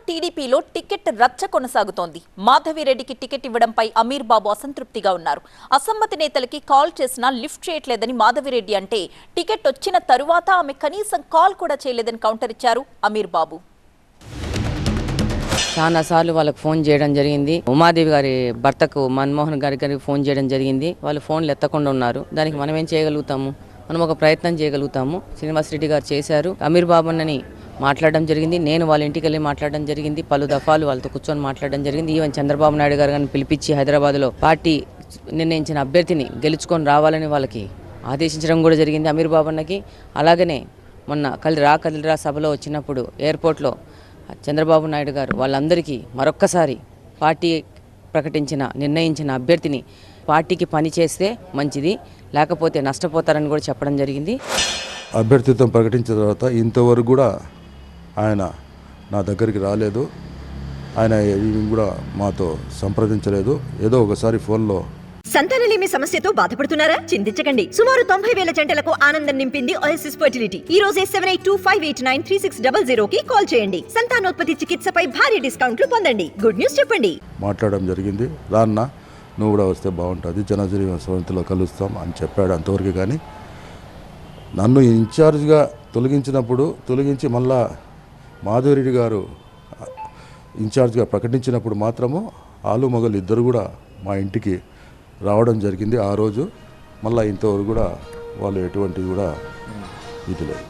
టీడీపీలో టికెట్ రచ్చ కొనసాగుతోంది. మాధవిరెడ్డికి టికెట్ ఇవ్వడంపై అమీర్ బాబు అసంతృప్తిగా ఉన్నారు. అసమ్మతి నేతలకి కాల్ చేసినా లిఫ్ట్ చేయట్లేదని మాధవిరెడ్డి అంటే, టికెట్ వచ్చిన తరువాత ఆమె కనీసం కాల్ కూడా చేయలేదని కౌంటర్ ఇచ్చారు అమీర్ బాబు. చాలా సార్లు వాళ్ళకి ఫోన్ చేయడం జరిగింది. ఉమాదేవి గారి భర్తకు మన్మోహన్ గారికి ఫోన్ చేయడం జరిగింది. వాళ్ళు ఫోన్లు ఎత్తకుండా ఉన్నారు. దానికి మనం ఏం చేయగలుగుతాము? మనం ఒక ప్రయత్నం చేయగలుగుతాము. శ్రీనివాస్ రెడ్డి గారు చేశారు. అమీర్ బాబు అన్నని మాట్లాడడం జరిగింది. నేను వాళ్ళ ఇంటికి వెళ్ళి మాట్లాడడం జరిగింది. పలు దఫాలు వాళ్ళతో కూర్చొని మాట్లాడడం జరిగింది. ఈవెన్ చంద్రబాబు నాయుడు గారు కానీ పిలిపించి హైదరాబాద్లో పార్టీ నిర్ణయించిన అభ్యర్థిని గెలుచుకొని రావాలని వాళ్ళకి ఆదేశించడం కూడా జరిగింది అమీర్ బాబు అన్నకి. అలాగనే మొన్న కదిలిరా సభలో వచ్చినప్పుడు ఎయిర్పోర్ట్లో చంద్రబాబు నాయుడు గారు వాళ్ళందరికీ మరొక్కసారి పార్టీ నిర్ణయించిన అభ్యర్థిని పార్టీకి పని చేస్తే మంచిది, లేకపోతే నష్టపోతారని కూడా చెప్పడం జరిగింది. అభ్యర్థిత్వం ప్రకటించిన తర్వాత ఇంతవరకు కూడా ఆయన నా దగ్గరికి రాలేదు. ఆయన కూడా మాతో సంప్రదించలేదు. ఏదో ఒకసారి ఫోన్లో. సంతానలేమి సమస్యతో బాధపడుతున్నారా? చింతించకండి. సుమారు 90,000 జంటలకు ఆనందం నింపింది ఓఎస్ఎస్ ఫర్టిలిటీ. ఈ రోజే 7825893600 కి కాల్ చేయండి. సంతానోత్పత్తి చికిత్సపై భారీ డిస్కౌంట్లు పొందండి. గుడ్ న్యూస్ చెప్పండి. మాట్లాడడం జరిగింది. రాన్న నువ్వు కూడా వస్తే బాగుంటుంది, జనజీవన సమితిలో కలుస్తాం అని చెప్పాడు. అంతవరకు కానీ నన్ను ఇన్ఛార్జ్గా తొలగించి మళ్ళా మాధవిరెడ్డి గారు ఇన్ఛార్జ్గా ప్రకటించినప్పుడు మాత్రము ఆలు మగలు ఇద్దరు కూడా మా ఇంటికి రావడం జరిగింది. ఆ రోజు మళ్ళీ ఇంతవరకు కూడా వాళ్ళు ఎటువంటివి కూడా ఇది లేదు.